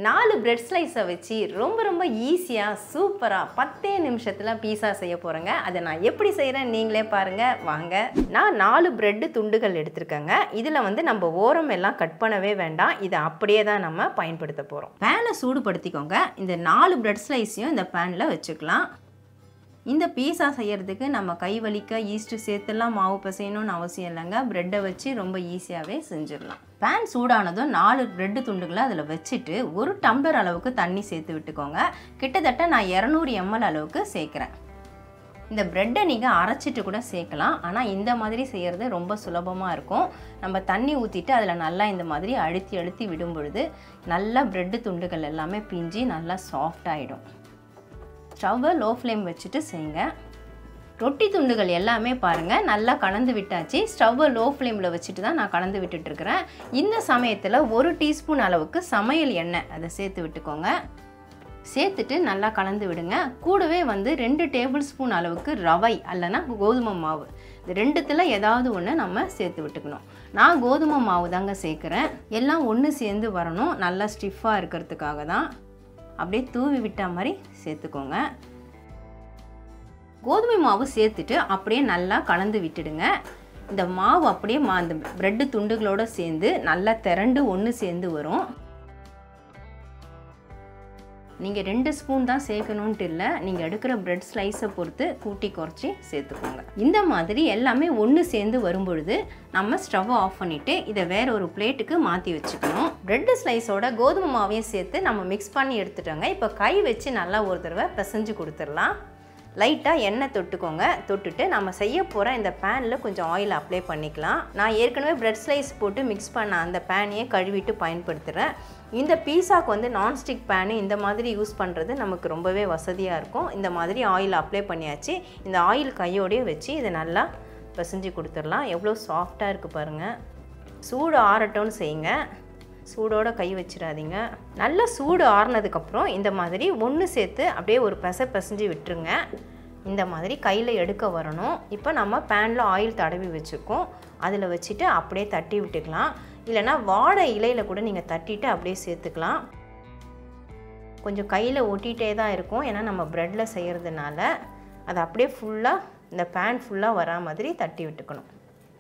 4 bread ஸ்லைஸை வச்சு ரொம்ப ஈஸியாக சூப்பராக 10 நிமிஷத்தில் பீஸா செய்ய போகிறேங்க. அதை நான் எப்படி செய்கிறேன் நீங்களே பாருங்கள் வாங்க. நான் 4 பிரெட்டு துண்டுகள் எடுத்துருக்கேங்க. இதில் வந்து நம்ம ஓரம் எல்லாம் கட் பண்ணவே வேண்டாம். இதை அப்படியே தான் நம்ம பயன்படுத்த போகிறோம். பேனை சூடுபடுத்திக்கோங்க. இந்த 4 பிரெட் ஸ்லைஸையும் இந்த பேனில் வச்சுக்கலாம். இந்த பீஸா செய்கிறதுக்கு நம்ம கை வலிக்க ஈஸ்ட்டு சேர்த்துலாம் மாவு பிசையணும்னு அவசியம் இல்லைங்க. ப்ரெட்டை வச்சு ரொம்ப ஈஸியாகவே செஞ்சிடலாம். பேன் சூடானதும் 4 பிரெட்டு துண்டுகளை அதில் வச்சுட்டு 1 டம்ளர் அளவுக்கு தண்ணி சேர்த்து விட்டுக்கோங்க. கிட்டத்தட்ட நான் 200 ml அளவுக்கு சேர்க்குறேன். இந்த ப்ரெட்டை நீங்கள் அரைச்சிட்டு கூட சேர்க்கலாம். ஆனால் இந்த மாதிரி செய்கிறது ரொம்ப சுலபமாக இருக்கும். நம்ம தண்ணி ஊற்றிட்டு அதில் நல்லா இந்த மாதிரி அழுத்தி விடும் பொழுது நல்லா ப்ரெட்டு துண்டுகள் எல்லாமே பிஞ்சு நல்லா சாஃப்டாகிடும். ஸ்டவ்வை லோ ஃப்ளேம் வச்சுட்டு செய்யுங்க. ரொட்டி துண்டுகள் எல்லாமே பாருங்கள் நல்லா கலந்து விட்டாச்சு. ஸ்டவ்வை லோ ஃப்ளேமில் வச்சுட்டு தான் நான் கலந்து விட்டுட்டுருக்கிறேன். இந்த சமயத்தில் 1 டீஸ்பூன் அளவுக்கு சமையல் எண்ணெய் அதை சேர்த்து விட்டுக்கோங்க. சேர்த்துட்டு நல்லா கலந்து விடுங்க. கூடவே வந்து 2 டேபிள் ஸ்பூன் அளவுக்கு ரவை அல்லனா கோதுமை மாவு, இது ரெண்டுத்தில் ஏதாவது ஒன்று நம்ம சேர்த்து விட்டுக்கணும். நான் கோதுமை மாவு தாங்க சேர்க்குறேன். எல்லாம் ஒன்று சேர்ந்து வரணும். நல்லா ஸ்டிஃபாக இருக்கிறதுக்காக தான். அப்படியே தூவி விட்ட மாதிரி சேர்த்துக்கோங்க. கோதுமை மாவு சேர்த்துட்டு அப்படியே நல்லா கலந்து விட்டுடுங்க. இந்த மாவு அப்படியே அந்த பிரெட்டு துண்டுகளோடு சேர்ந்து நல்லா திரண்டு ஒன்று சேர்ந்து வரும். நீங்கள் 2 ஸ்பூன் தான் சேர்க்கணுன்ட்டு இல்லை. நீங்கள் எடுக்கிற பிரெட் ஸ்லைஸை பொறுத்து கூட்டி குறைச்சி சேர்த்துக்கோங்க. இந்த மாதிரி எல்லாமே ஒன்று சேர்ந்து வரும்பொழுது நம்ம ஸ்டவ்வை ஆஃப் பண்ணிவிட்டு இதை வேற ஒரு பிளேட்டுக்கு மாற்றி வச்சுக்கணும். பிரெட் ஸ்லைஸோட கோதுமை மாவையும் சேர்த்து நம்ம மிக்ஸ் பண்ணி எடுத்துட்டோங்க. இப்போ கை வச்சு நல்லா ஒரு தடவை பிசைஞ்சு கொடுத்துடலாம். லைட்டாக எண்ணெய் தொட்டுக்கோங்க. தொட்டுட்டு நம்ம செய்ய போகிற இந்த பேனில் கொஞ்சம் ஆயில் அப்ளை பண்ணிக்கலாம். நான் ஏற்கனவே பிரெட் ஸ்லைஸ் போட்டு மிக்ஸ் பண்ண அந்த பேனையே கழுவிட்டு பயன்படுத்துகிறேன். இந்த பீஸாக்கு வந்து நான்ஸ்டிக் பேனு இந்த மாதிரி யூஸ் பண்ணுறது நமக்கு ரொம்பவே வசதியாக இருக்கும். இந்த மாதிரி ஆயில் அப்ளை பண்ணியாச்சு. இந்த ஆயில் கையோடையே வச்சு இதை நல்லா பிசைஞ்சு கொடுத்துடலாம். எவ்வளோ சாஃப்டாக இருக்குது பாருங்கள். சூடு ஆறட்டோன்னு செய்யுங்க. சூடோடு கை வச்சிடாதீங்க. நல்லா சூடு ஆறுனதுக்கப்புறம் இந்த மாதிரி ஒன்று சேர்த்து அப்படியே ஒரு பிசைஞ்சு விட்டுருங்க. இந்த மாதிரி கையில் எடுக்க வரணும். இப்போ நம்ம பேனில் ஆயில் தடவி வச்சுருக்கோம். அதில் வச்சுட்டு அப்படியே தட்டி விட்டுக்கலாம். இல்லைனா வாழை இலையில் கூட நீங்கள் தட்டிட்டு அப்படியே சேர்த்துக்கலாம். கொஞ்சம் கையில் ஒட்டிகிட்டே தான் இருக்கும். ஏன்னா நம்ம ப்ரெட்டில் செய்கிறதுனால அதை அப்படியே ஃபுல்லாக இந்த பேன் ஃபுல்லாக வரா மாதிரி தட்டி விட்டுக்கணும்.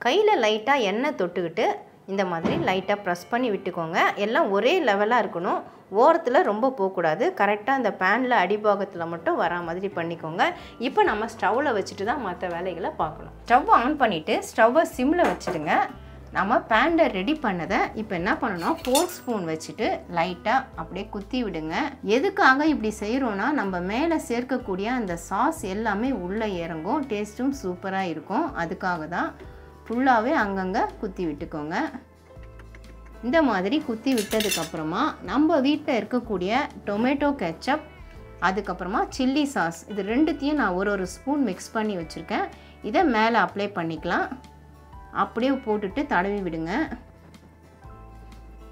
கையில் லைட்டாக எண்ணெய் தொட்டுக்கிட்டு இந்த மாதிரி லைட்டாக ப்ரெஸ் பண்ணி விட்டுக்கோங்க. எல்லாம் ஒரே லெவலாக இருக்கணும். ஓரத்தில் ரொம்ப போகக்கூடாது. கரெக்டாக இந்த பேனில் அடிபாகத்தில் மட்டும் வரா மாதிரி பண்ணிக்கோங்க. இப்போ நம்ம ஸ்டவ்வில் வச்சுட்டு தான் மற்ற வேலைகளை பார்க்கணும். ஸ்டவ் ஆன் பண்ணிவிட்டு ஸ்டவ்வை சிம்மில் வச்சுடுங்க. நம்ம பேனில் ரெடி பண்ணதை இப்போ என்ன பண்ணணும், 4 ஸ்பூன் வச்சுட்டு லைட்டாக அப்படியே குத்தி விடுங்க. எதுக்காக இப்படி செய்கிறோன்னா நம்ம மேலே சேர்க்கக்கூடிய அந்த சாஸ் எல்லாமே உள்ளே இறங்கும். டேஸ்ட்டும் சூப்பராக இருக்கும். அதுக்காக தான் ஃபுல்லாகவே அங்கங்கே குத்தி விட்டுக்கோங்க. இந்த மாதிரி குத்தி விட்டதுக்கப்புறமா நம்ம வீட்டில் இருக்கக்கூடிய டொமேட்டோ கெச்சப், அதுக்கப்புறமா சில்லி சாஸ், இது ரெண்டுத்தையும் நான் ஒரு ஸ்பூன் மிக்ஸ் பண்ணி வச்சுருக்கேன். இதை மேலே அப்ளை பண்ணிக்கலாம். அப்படியே போட்டுட்டு தடவி விடுங்க.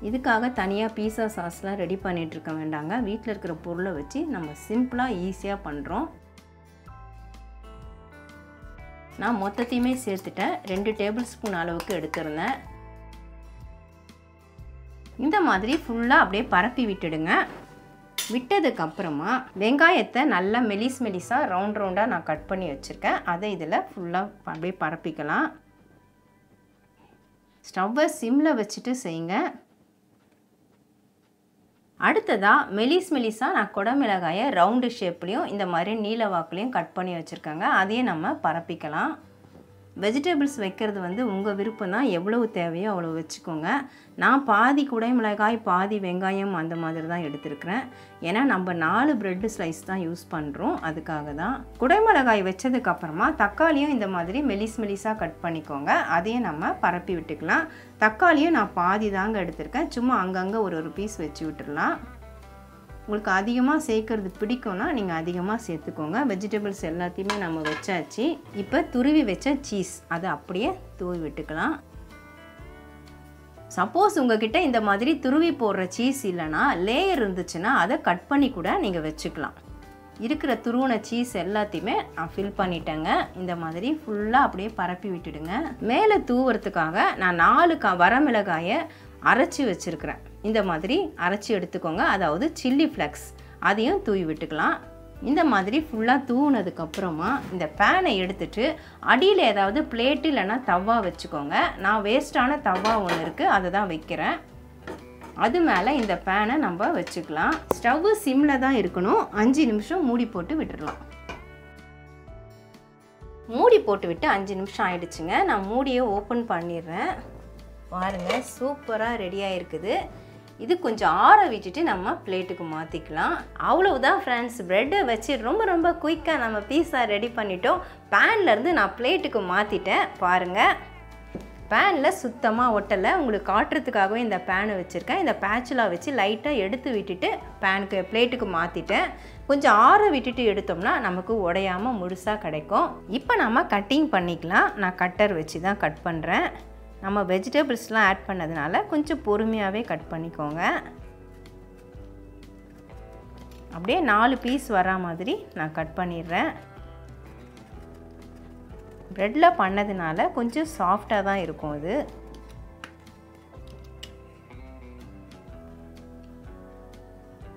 இதுக்காக தனியாக பீஸா சாஸ்லாம் ரெடி பண்ணிகிட்ருக்க வேண்டாங்க. வீட்டில் இருக்கிற பொருளை வச்சு நம்ம சிம்பிளாக ஈஸியாக பண்ணுறோம். நான் மொத்தத்தையுமே சேர்த்துட்டேன். 2 டேபிள் ஸ்பூன் அளவுக்கு எடுத்துருந்தேன். இந்த மாதிரி ஃபுல்லாக அப்படியே பரப்பி விட்டுடுங்க. விட்டதுக்கப்புறமா வெங்காயத்தை நல்லா மெலிஸாக ரவுண்டாக நான் கட் பண்ணி வச்சுருக்கேன். அதை இதில் ஃபுல்லாக அப்படியே பரப்பிக்கலாம். ஸ்டவ்வை சிம்மில் வச்சுட்டு செய்யுங்க. அடுத்ததாக மெலிஸாக நான் குடமிளகாயை ரவுண்டு ஷேப்லேயும் இந்த மாதிரி நீல வாக்குலையும் கட் பண்ணி வச்சுருக்கேங்க. அதையே நம்ம பரப்பிக்கலாம். வெஜிடபிள்ஸ் வைக்கிறது வந்து உங்கள் விருப்பம் தான். எவ்வளவு தேவையோ அவ்வளோ வச்சுக்கோங்க. நான் பாதி குடைமிளகாய் பாதி வெங்காயம் அந்த மாதிரி தான் எடுத்துருக்கிறேன். ஏன்னா நம்ம 4 பிரெட் ஸ்லைஸ் தான் யூஸ் பண்ணுறோம். அதுக்காக தான். குடைமிளகாய் வச்சதுக்கப்புறமா தக்காளியும் இந்த மாதிரி மெலிஸாக கட் பண்ணிக்கோங்க. அதையும் நம்ம பரப்பி விட்டுக்கலாம். தக்காளியும் நான் பாதி தாங்க எடுத்திருக்கேன். சும்மா அங்கங்கே ஒரு பீஸ் வச்சு விட்டுடலாம். உங்களுக்கு அதிகமாக சேர்க்கறது பிடிக்கும்னா நீங்கள் அதிகமாக சேர்த்துக்கோங்க. வெஜிடபிள்ஸ் எல்லாத்தையுமே நம்ம வச்சாச்சு. இப்போ துருவி வச்ச சீஸ் அதை அப்படியே தூவி விட்டுக்கலாம். சப்போஸ் உங்ககிட்ட இந்த மாதிரி துருவி போடுற சீஸ் இல்லைனா லேயர் இருந்துச்சுன்னா அதை கட் பண்ணி கூட நீங்கள் வச்சுக்கலாம். இருக்கிற துருவன சீஸ் எல்லாத்தையுமே நான் ஃபில் பண்ணிட்டேங்க. இந்த மாதிரி ஃபுல்லாக அப்படியே பரப்பி விட்டுடுங்க. மேலே தூவுறதுக்காக நான் 4 வரமிளகாயை அரைச்சி வச்சுருக்கிறேன். இந்த மாதிரி அரைச்சி எடுத்துக்கோங்க. அதாவது சில்லி ஃப்ளக்ஸ் அதையும் தூவி விட்டுக்கலாம். இந்த மாதிரி ஃபுல்லாக தூவுனதுக்கப்புறமா இந்த பேனை எடுத்துட்டு அடியில் ஏதாவது பிளேட்டு இல்லைன்னா தவா வச்சுக்கோங்க. நான் வேஸ்ட்டான தவா ஒன்று இருக்குது, அதை தான் வைக்கிறேன். அது மேலே இந்த பேனை நம்ம வச்சுக்கலாம். ஸ்டவ்வு சிம்மில் தான் இருக்கணும். 5 நிமிஷம் மூடி போட்டு விட்டுடலாம். மூடி போட்டு விட்டு 5 நிமிஷம் ஆயிடுச்சுங்க. நான் மூடியை ஓப்பன் பண்ணிடுறேன். பாருங்கள், சூப்பராக ரெடியாக இருக்குது. இது கொஞ்சம் ஆற விட்டுட்டு நம்ம பிளேட்டுக்கு மாற்றிக்கலாம். அவ்வளவுதான் ஃப்ரெண்ட்ஸ், ப்ரெட்டை வச்சு ரொம்ப குயிக்காக நம்ம பீஸா ரெடி பண்ணிட்டோம். பேன்லேருந்து நான் பிளேட்டுக்கு மாற்றிட்டேன். பாருங்கள், பேனில் சுத்தமாக ஒட்டலை. உங்களுக்கு காட்டுறதுக்காகவே இந்த பேனை வச்சுருக்கேன். இந்த பேச்சுலா வச்சு லைட்டாக எடுத்து விட்டுட்டு பிளேட்டுக்கு மாற்றிட்டேன். கொஞ்சம் ஆற விட்டுட்டு எடுத்தோம்னா நமக்கு உடையாமல் முழுசாக கிடைக்கும். இப்போ நம்ம கட்டிங் பண்ணிக்கலாம். நான் கட்டர் வச்சு தான் கட் பண்ணுறேன். நம்ம வெஜிடபிள்ஸ்லாம் ஆட் பண்ணதுனால கொஞ்சம் பொறுமையாகவே கட் பண்ணிக்கோங்க. அப்படியே 4 பீஸ் வரா மாதிரி நான் கட் பண்ணிடுறேன். ப்ரெட்டில் பண்ணதுனால கொஞ்சம் சாஃப்டாக தான் இருக்கும். அது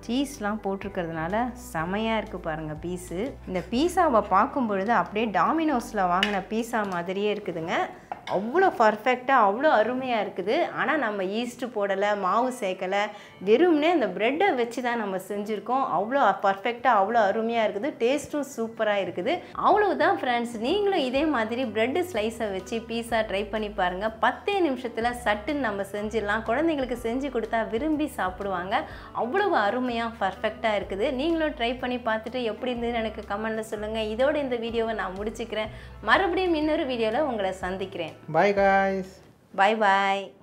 சீஸ்லாம் போட்டிருக்கிறதுனால செமையாக இருக்குது பாருங்கள் பீஸு. இந்த பீஸாவை பார்க்கும் பொழுது அப்படியே டாமினோஸில் வாங்கின பீஸா மாதிரியே இருக்குதுங்க. அவ்வளோ பர்ஃபெக்டாக அவ்வளோ அருமையாக இருக்குது. ஆனால் நம்ம ஈஸ்ட்டு போடலை, மாவு சேர்க்கலை, வெறும்னே அந்த ப்ரெட்டை வச்சு தான் நம்ம செஞ்சுருக்கோம். அவ்வளோ பர்ஃபெக்டாக அவ்வளோ அருமையாக இருக்குது. டேஸ்ட்டும் சூப்பராக இருக்குது. அவ்வளவுதான் ஃப்ரெண்ட்ஸ், நீங்களும் இதே மாதிரி ப்ரெட்டு ஸ்லைஸை வச்சு பீஸா ட்ரை பண்ணி பாருங்கள். 10 நிமிஷத்தில் சட்டுன்னு நம்ம செஞ்சிடலாம். குழந்தைங்களுக்கு செஞ்சு கொடுத்தா விரும்பி சாப்பிடுவாங்க. அவ்வளவு அருமையாக பர்ஃபெக்டாக இருக்குது. நீங்களும் ட்ரை பண்ணி பார்த்துட்டு எப்படி இருந்ததுன்னு எனக்கு கமெண்டில் சொல்லுங்கள். இதோட இந்த வீடியோவை நான் முடிச்சுக்கிறேன். மறுபடியும் இன்னொரு வீடியோவில் உங்களை சந்திக்கிறேன். Bye guys. Bye bye.